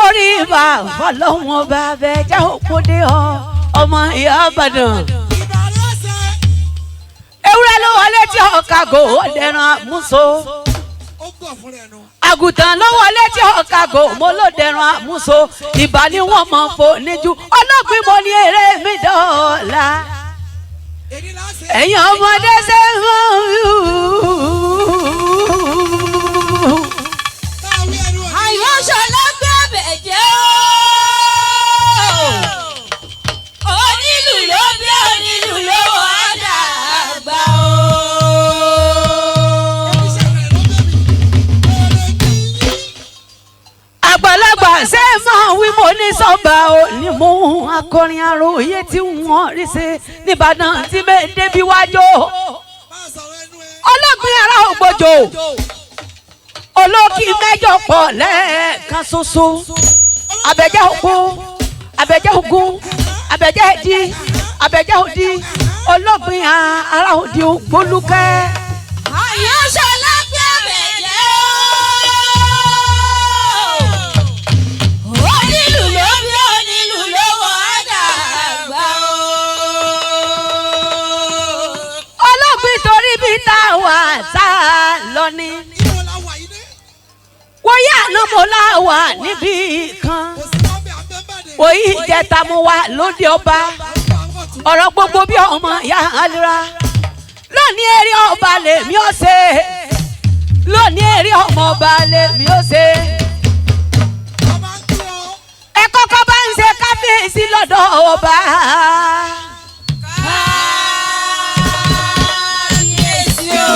forí bá fọlọ́wọ́n bá bẹ jẹ́ òpódé ọmọ ìyá Ìbàdàn. ewúrẹ́ ló wọlé tí ọ̀kadà ọ̀dẹ̀ràn àmúso. àgùntàn ló wọlé tí ọ̀kadà mo ló dẹ̀ràn àmúso. ìbá ni wọ́n mọ̀ fò níjú ọlọ́gbìn mo ní eré mi dọ́ọ̀la. ẹ̀yin ọmọdé ṣe àyọ̀ṣọ́lá gbé àbẹ̀jẹ́ onílù ló bí onílù ló wà dàgbà o. àgbàlagbà ṣe máa wí mo ní sọ́ba ò ní mú akọrin àròyé tí wọ́n rí ṣe nìbàdàn tí bẹ́ẹ̀ débi wájú. ọlọ́gbìn ara ògbójò olókì mẹ́jọ pọ̀ lẹ́ẹ̀kan ṣoṣo. abẹ́jẹ́ òkú abẹ́jẹ́ ògún abẹ́jẹ́ ẹ̀dí abẹ́jẹ́ òdì ọlọ́gbìn ara òdì ògbólúkẹ́. àyọ̀ṣọ́lá gbé àbẹ̀jẹ́ onílù ló bí onílù ló wà dàgbà o. ọlọ́gbìn torí bí táwa tá a lọ ní. wọ́n yá àná mo láwà níbí kan. òyì ìjẹta mo wà lóde ọba. ọ̀rọ̀ gbogbo bí ọmọ ìyá alira. lónìí eré ọba lèmi ó ṣe. lónìí eré ọmọ ọba lèmi ó ṣe. ẹ kọ́kọ́ bá ń ṣe kábíyèsí lọ́dọ̀ ọba. kábíyèsí o.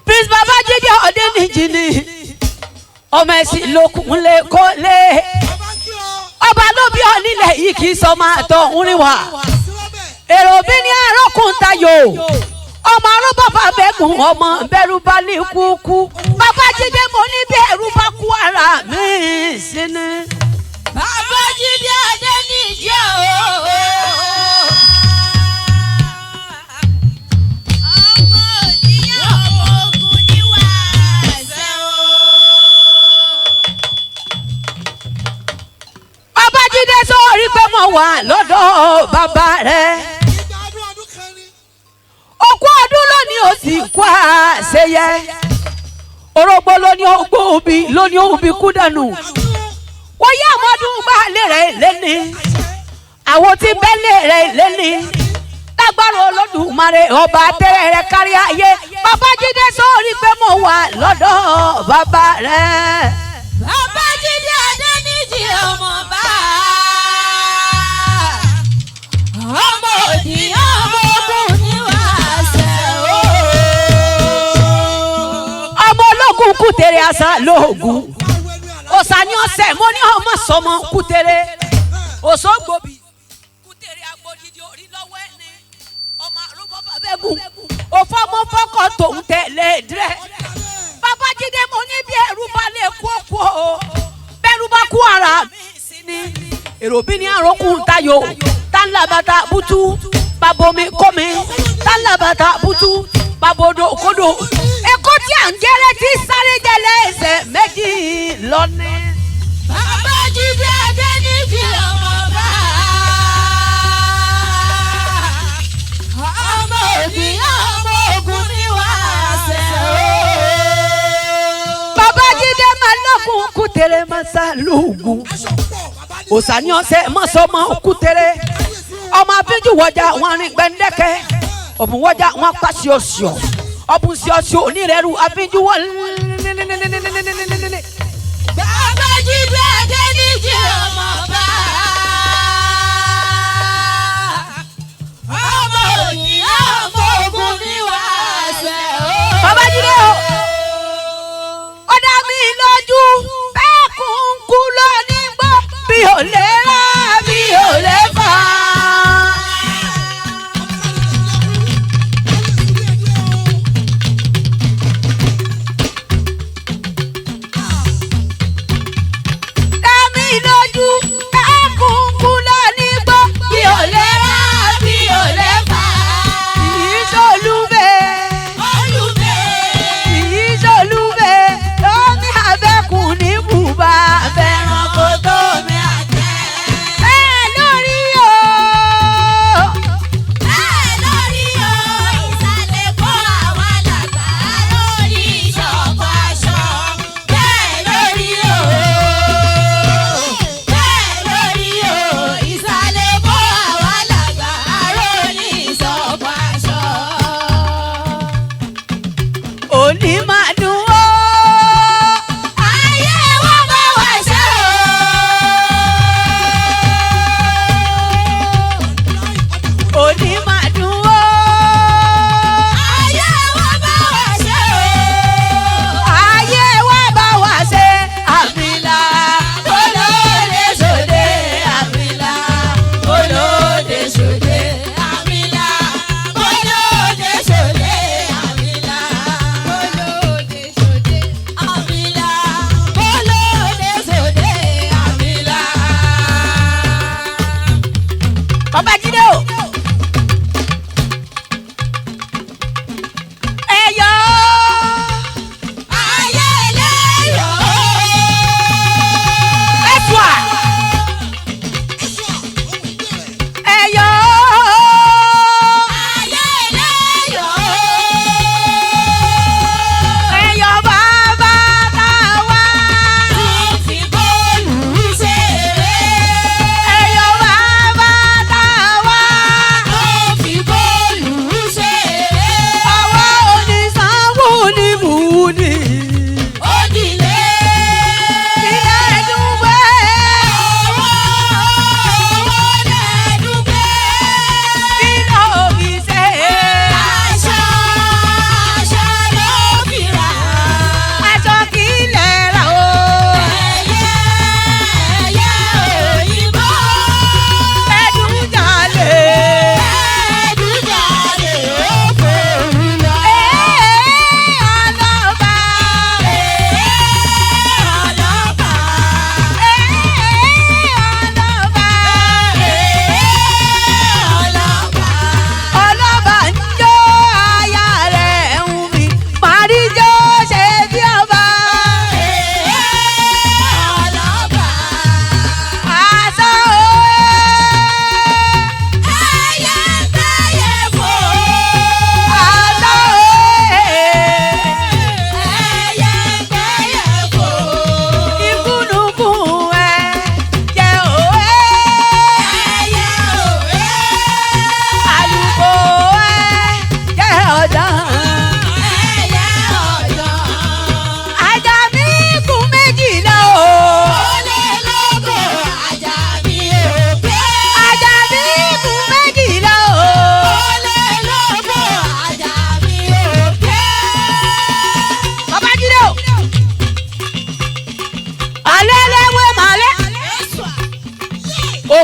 Prince Babajide Otesanya ọmọ ẹ̀sìn lókun lè kó lé. ọba ló bí ọ nílẹ̀ yìí kì í sọ máa tọ̀ ń rìn wá. èrò bí ní àròkùn tayò. ọmọ arúgbó bàbẹ́gùn ọmọ bẹ̀rù bá ní kúkú. Babajide mo ní bẹ̀rù bá kú ara mi sí ni. Babajide Otesanya o. Babajide sórí pé mo wà lọ́dọ̀ bàbá rẹ̀. okú ọdún lónìí ó sì kú àṣeyẹ. orógbó lónìí ogbó òbí lónìí òbí kú dànù. wọ́n yá àmọ́dún gbàlẹ́ rẹ̀ lẹ́ni. àwọn tí bẹ́lẹ̀ rẹ̀ lẹ́ni. lágbára Olódùmarè ọba tẹ́rẹ̀ rẹ̀ kárí ayé. Babajide sórí pé mo wà lọ́dọ̀ bàbá rẹ̀. Babajide Otesanya ọmọ bá ọmọ òdì ọmọ ogun ní wàásẹ̀ o. ọmọ ológun kútere àṣà lóògùn. òsà ni ọ̀sẹ̀ mo ní ọmọ sọmọ kútere. òṣogbobi kútere agbódìdí orí lọ́wọ́ ẹni. ọmọ àrùbọ bàbẹ́gùn òfọmọ fọkọ tòun tẹ̀lé dírẹ́. Babajide mo ní bí ẹrú bá lè kú òkú o. bẹ́rù bá kú ara mi sí ni. èrò bí ní àròkùn tayò. tálàbàtà bútú babomi kómi. tálàbàtà bútú babodo kodo. èkó tí à ń gẹ́rẹ́ tí sáré jẹlẹ̀ ẹsẹ̀ méjì lọ́ní. Babajide Otesanya ọmọ bá ọmọ òdì ọmọ ogun ní wàásẹ̀ o. Babajide máa lọ́kùn kútere máa sá lóògùn. òsà ni ọ̀sẹ̀ mọ́sọ́mọ́ kútere. ọmọ abíjú wọjà wọn rìn gbẹ̀ndẹ́kẹ́. ọ̀bùn wọjà wọn pa ṣíọṣíọ. ọ̀bùn ṣíọṣíọ onírẹ̀rù abíjú wọn. Babajide Otesanya ọmọ bá ọmọ òdì ọmọ ogun ní wàásẹ̀ o. Babajide o. ó dá mi lójú bẹ́ẹ̀ kún kú lónìí gbọ́. bí ò lè rà bí ò lè fà. dá mi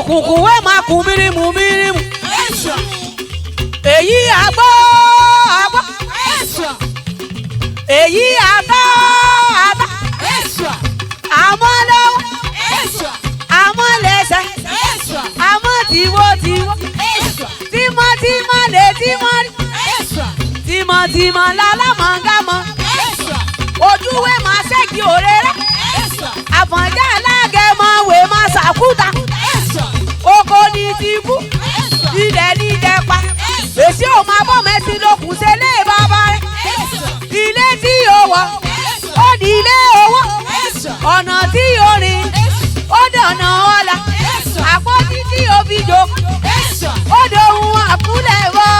òkùnkùn wẹ́ máa kún bírímù bírímù. èyí àgbọ̀ àgbọ̀. èyí àtọ́ àtọ́. àmọ́ lọ́wọ́. àmọ́ lẹ́sẹ̀. àmọ́ tìwọ́. tímọ́tímọ́ lè tímọ́ rí. tímọ́tímọ́ lálámọ̀gámọ́. ojúwé máa ṣẹ́gi òréré. àfọ̀njá alágẹmọ wè máa ṣàkúta. oko ní ti kú. ilẹ̀ ní jẹpa. èsì ò máa bọ́ mẹ́sì lókun ṣe lé bàbá rẹ̀. ilé tí yóò wọ̀ ó di ilé owó. ọ̀nà tí yóò rìn ó dọ̀nà ọ̀la. àpótí tí yóò fi jókòó ó dohun àkúlẹ̀ wọ̀.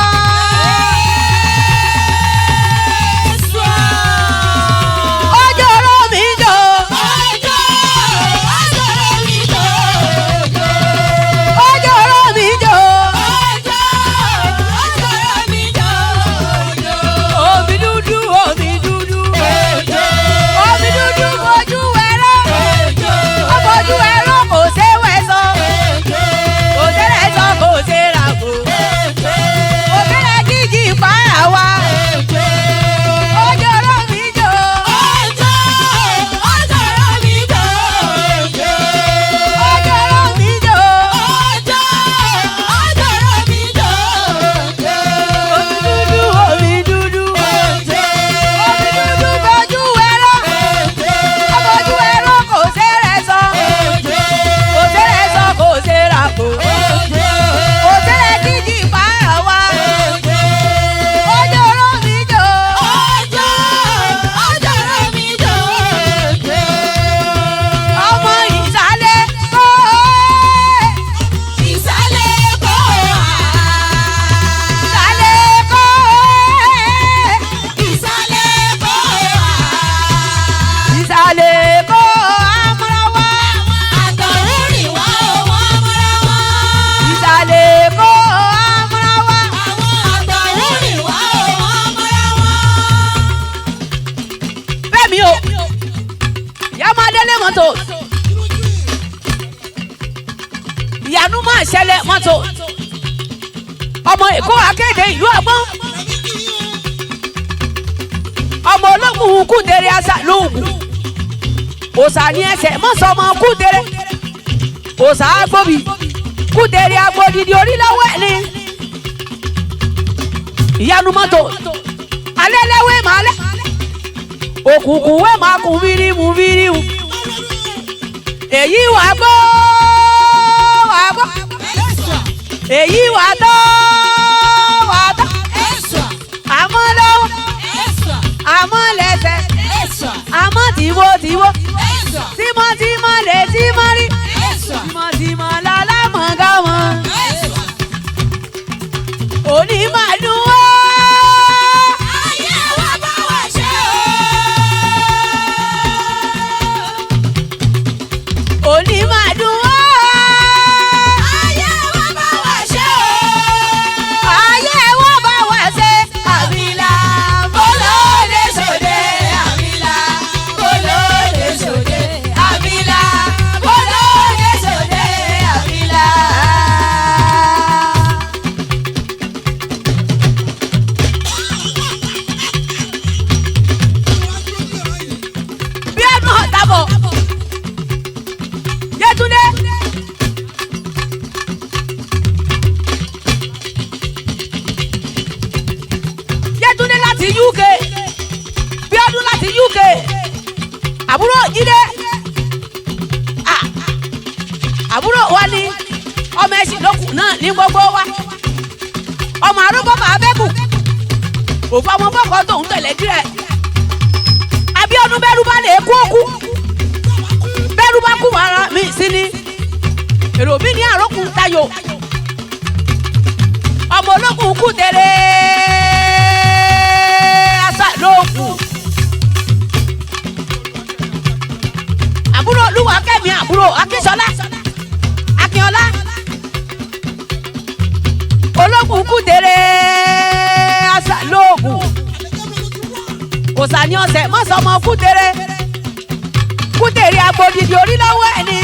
ìyanu máa ṣẹlẹ̀ mọ́tò ọmọ Èkó akéde ìlú ọgbọ́n ọmọ ológun kúndèrè àṣà lóògùn òsà ní ẹsẹ̀ mọ́sọ̀mọ kúndèrè òsà agbóbi kúndèrè agbódìdí orílẹ̀-èwé ni ìyanu mọ́tò alẹ́lẹ́wé máa lẹ́ òkùnkùn wé máa kún bírímù bírímù èyí wà gbọ́ èyí wà tọ́ àmọ́ lọ́wọ́ àmọ́ lẹ́sẹ̀ àmọ́ tìwọ́ tímọ́tímọ́ lè tímọ́ rí tímọ́tímọ́ lálámọ̀gámọ́ òní máa dùn wá. òní máa dùn wá. ayé wa bá wà ṣe o. ayé wa bá wà ṣe. àbílà bọ́lọ́dé sòdè. àbílà bọ́lọ́dé sòdè. àbílà bọ́lọ́dé sòdè. àbílà. bí ẹnu ọ̀tá bọ̀. Yétúndé Yétúndé láti UK Bíọ́dún láti UK àbúrò Jídé àbúrò wa ni ọmọ Eshinlokun náà ní gbogbo wa ọmọ arúgbó máa bẹ́kù òfò ọmọ fọkọ tó ń tẹ̀lé díẹ̀ Abíọ́dún bẹ́rù bá lè kú òkú bẹ́rù bá kú ara mi sí ni èrò mi ní àrókùn tayo ọmọ ológun kú tẹ̀lé àṣà lóògùn àbúrò olúwa kẹ́mi àbúrò akínsọlá akínọlá ológun kú tẹ̀lé àṣà lóògùn òsàní ọ̀sẹ̀ mọ́sọ̀mọ́ kú tẹ̀lé kútèrè agbódìdí orílẹ̀-èwé ẹni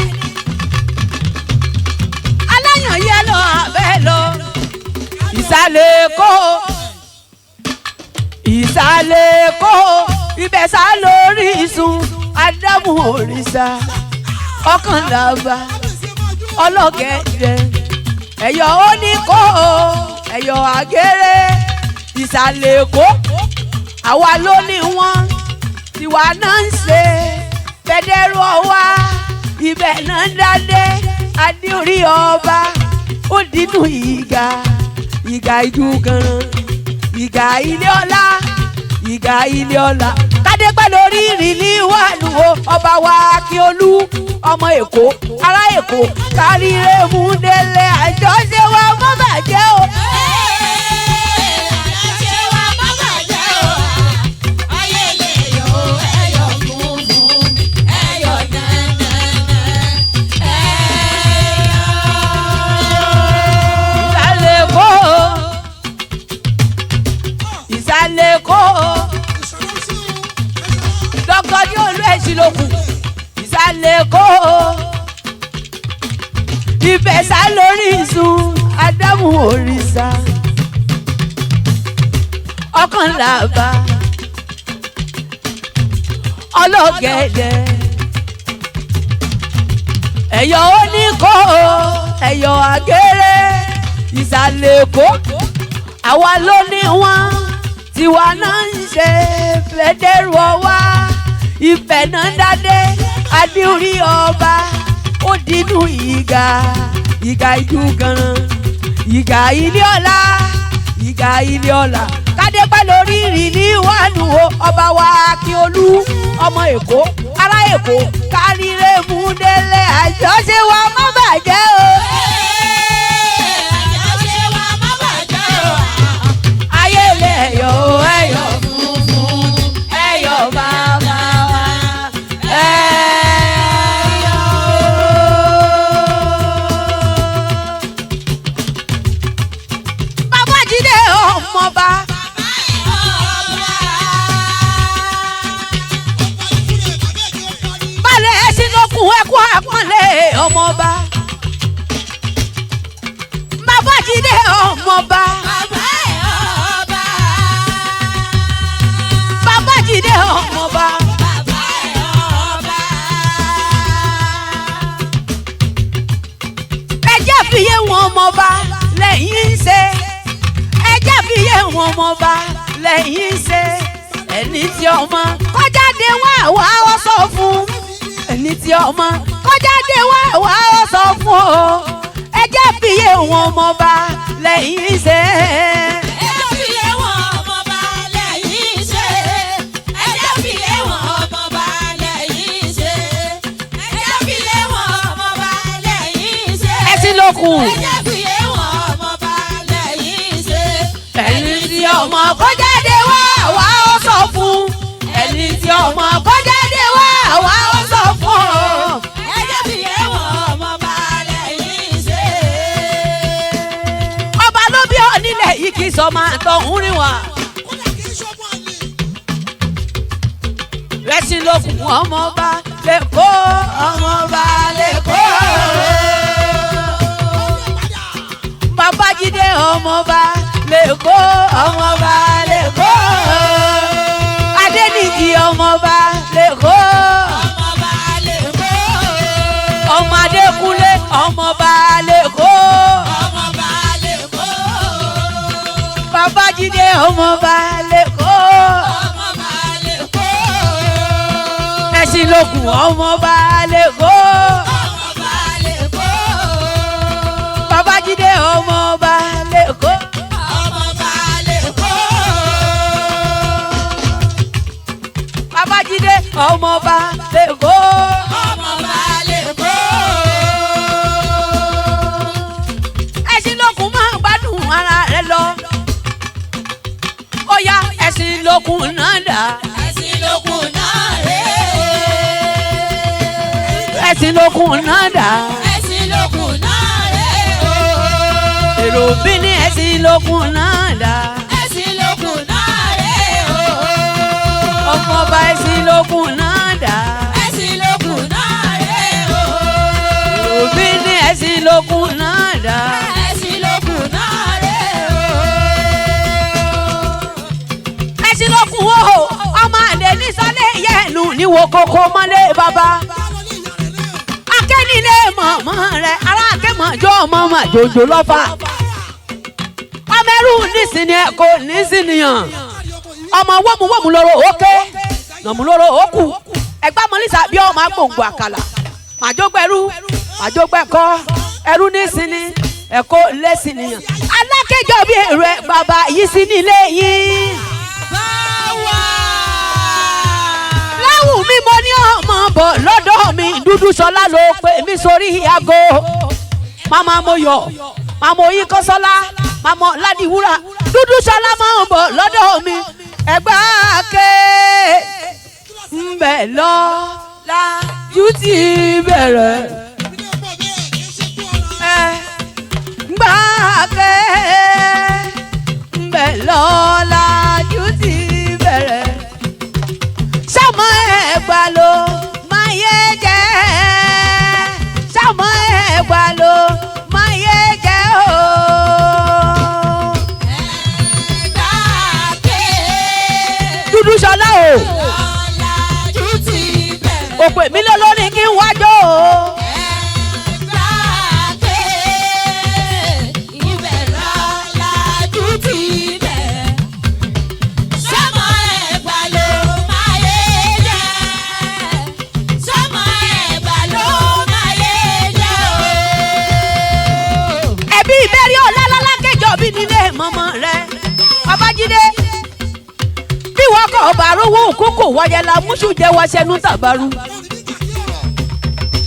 Isale Eko, Isale Eko, ibẹ̀ sá lórísun Ádámù òrìṣà ọkàn làbà ọlọ́gẹ̀dẹ̀ ẹ̀yọ̀ oníkó ẹ̀yọ̀ àgéré Isale Eko àwa ló ní wọn tiwa náà ń ṣe fẹ́dẹ́rù ọwá ibẹ̀ náà ń dádé adé orí ọba ó dínú ìgà ìjú ganan ìgà ilé ọlá ìgà ilé ọlá kádé pẹ́ lórí ìrìlí wà nù o ọba wa Akíolú ọmọ Èkó ará Èkó káríire mú délé àjọṣe wa mọ́ bàjẹ́ o. Isale Eko Dr. ní olú Eshinlokun Isale Eko ibẹ̀ sá lórísun Ádámù òrìṣà ọkàn làbà ọlọ́gẹ̀dẹ̀ ẹ̀yọ̀ oníkó ẹ̀yọ̀ àgéré Isale Eko àwa ló ní wọn tiwa náà ń ṣe fẹ́dẹ́rù ọwá ibẹ̀ náà dádé adé orí ọba ó dínú ìgà ìjú ganan ìgà ilé ọlá ìgà ilé ọlá kádé pẹ́ lórí ìrìlí wánu o ọba wa Akíolú ọmọ Èkó ará Èkó káríire mú délé àjọṣe wa má bàjẹ́ o. Ẹyọ̀ ẹyọ̀ funfun ẹyọ̀ bàbá wa ẹyọ̀. Babajide ọmọba. Balẹ̀ Eshinlokun ẹkú àpọ́nlé ọmọba. Babajide ọmọba. Babajide ọmọba. Ẹjẹ́ fìyé wọn ọmọba lẹ́yìn ń ṣe. Ẹjẹ́ fìyé wọn ọmọba lẹ́yìn ń ṣe. Ẹni tí ọmọ kọjáde wá wá ọ sọ fún. Ẹni tí ọmọ kọjáde wá wá ọ sọ fún o. Ẹjẹ́ fìyé wọn ọmọba lẹ́yìn ń ṣe. Eshinlokun. Ẹni tí ọmọ kọjáde wá wá ó sọ fún. Ẹni tí ọmọ kọjáde wá wá ó sọ fún. Ọba ló bí ọ nílẹ̀ yìí kì í sọ máa tọ̀ ń rìn wá. Eshinlokun ọmọba l'Èkó ọmọba l'Èkó. Babajide ọmọba l'Èkó ọmọba l'Èkó. Adéníjì ọmọba l'Èkó. Ọmọ Adékúnlé ọmọba l'Èkó. Babajide ọmọba l'Èkó. Eshinlokun ọmọba l'Èkó. Babajide ọmọba l'Èkó. Babajide ọmọba l'Èkó. Eshinlokun máa gbádùn ara rẹ̀ lọ. Ó yá Eshinlokun náà dà. Eshinlokun náà rè é. Eshinlokun náà dà. Eshinlokun náà rè é. Èrò bí ní Eshinlokun náà dà. Eshinlokun náà rè é. Ọmọba Eshinlokun náà dà. Eshinlokun náà rè é. Èrò bí ní Eshinlokun náà dà. Eshinlokun náà rè é. ẹnu níwò kókó mọ́lé bàbá akẹ́nilé mọ̀mọ́ rẹ̀ ará akẹ́mọ̀jọ́ ọmọ màjòjò lọ́fà ọmọẹrú nísìnyí ẹ̀kọ́ nísìnyìyàn ọmọ wọ́mùwọ́mù lọ́rọ̀ òkè nàmú lọ́rọ̀ òkú ẹgbẹ́ mọ́lísà bí ọmọ agbóǹgbò àkàlà màjógbẹ́rú màjógbẹ́kọ́ ẹrú nísìnyí ẹ̀kọ́ lẹ́sìnyìyàn alákẹ́jọ́ bí èrò ẹ̀ bàbá yìí sí nílé yìí. láwù mi mo ní ọmọ bọ̀ lọ́dọ̀ mi dúdú sọlá ló pè mí sórí aago mama mo yọ mama oyin kọ́sọ́lá mama ládìwúrà dúdú sọlá máa ń bọ̀ lọ́dọ̀ mi ẹgbẹ́ ake ń bẹ̀ lọ lájú ti bẹ̀rẹ̀ gbà ake ń bẹ̀ lọ lájú ti bẹ̀rẹ̀ sọmọ ẹgbà ló máa yé jẹ sọmọ ẹgbà ló máa yé jẹ o. dúdú sọlá o òpè mi ló lórí kí n wájọ o. mọ́mọ́ rẹ̀ Babajide bí wọ́n kọ́ ọba arówó òkókò wọ́yẹ la múṣù jẹ́ wọ́n ṣẹnu tàbárù.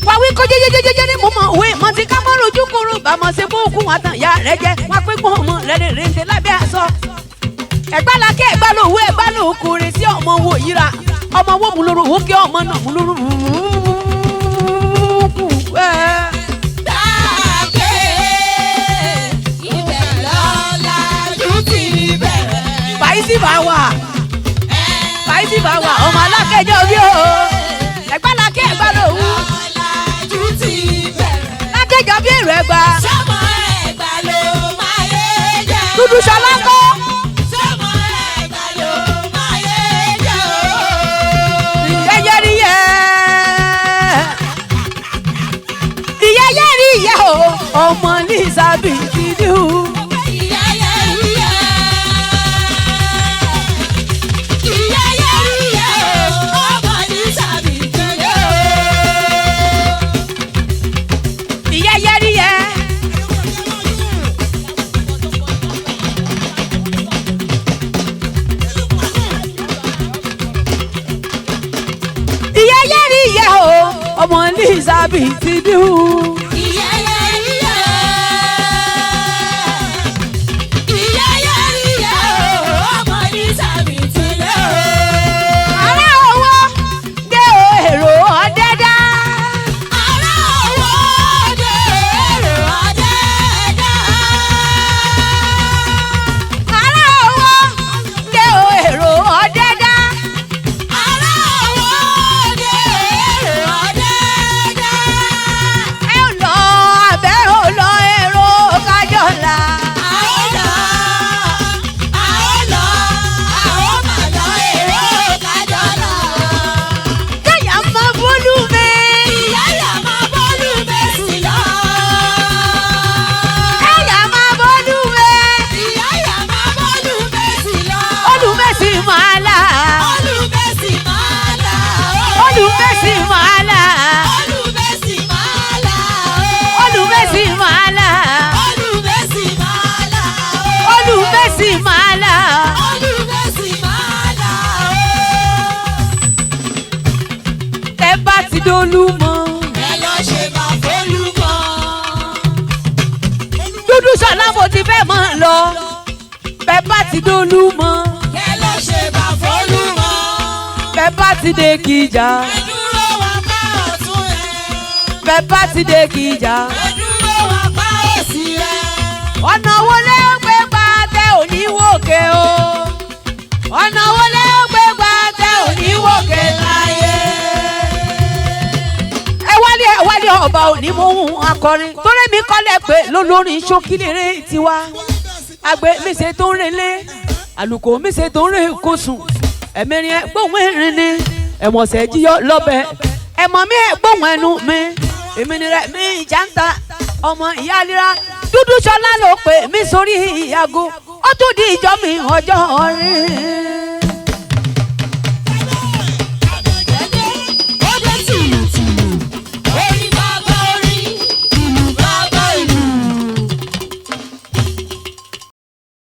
wàwí kó jẹjẹjẹjẹ ní mọ́mọ́ òwe mọ́ ti ká mọ́rọ̀ ojú kúrú bàmọ́ ṣe fún òkú wọn tàn ya rẹ̀ jẹ́ wọ́n pé kó ọmọ rẹ̀ lè rèé lábẹ́ aṣọ. ẹ̀gbálakẹ́ ẹ̀gbálòwò ẹ̀gbálòkùnrin sí ọmọ wo yíra ọmọ wo mú lóru òkè ọmọ náà mú lóru fàyísí bá wà ọmọ alákẹ́jọ́ bí o ẹ̀gbálakẹ́ ẹ̀gbálòwò lákẹ́jọ́ bí èrò ẹ̀gbá dúdú sọlá kọ́. ọmọ ní sábì dídú. ọmọ ní sábì dídú. Kìjà bẹ́ẹ̀ bá ti dé kìjà ọ̀nà wo lé ó gbé gbà tẹ òní wòkè o ọ̀nà wo lé ó gbé gbà tẹ òní wòkè láyé. ẹ wálé ọba òní mo ń akọrin torí mi kọ́lẹ̀ pé lólórin ṣókílérè tiwa àgbẹ̀ mi ṣe tó ń relé àlùkò mi ṣe tó ń rè kó sùn ẹ̀mẹ́rin ẹ̀ gbóhùn erin ni ẹ̀mọ̀sẹ̀ jíyọ́ lọ́bẹ̀ ẹ̀mọ̀ mi ẹ̀ gbóhùn ẹnu mi èmi ni Remmychanter ọmọ ìyá líra dúdú ṣọlá ló pè mí sórí ìyàgò ó tún di ìjọ mi ọjọ́ rí.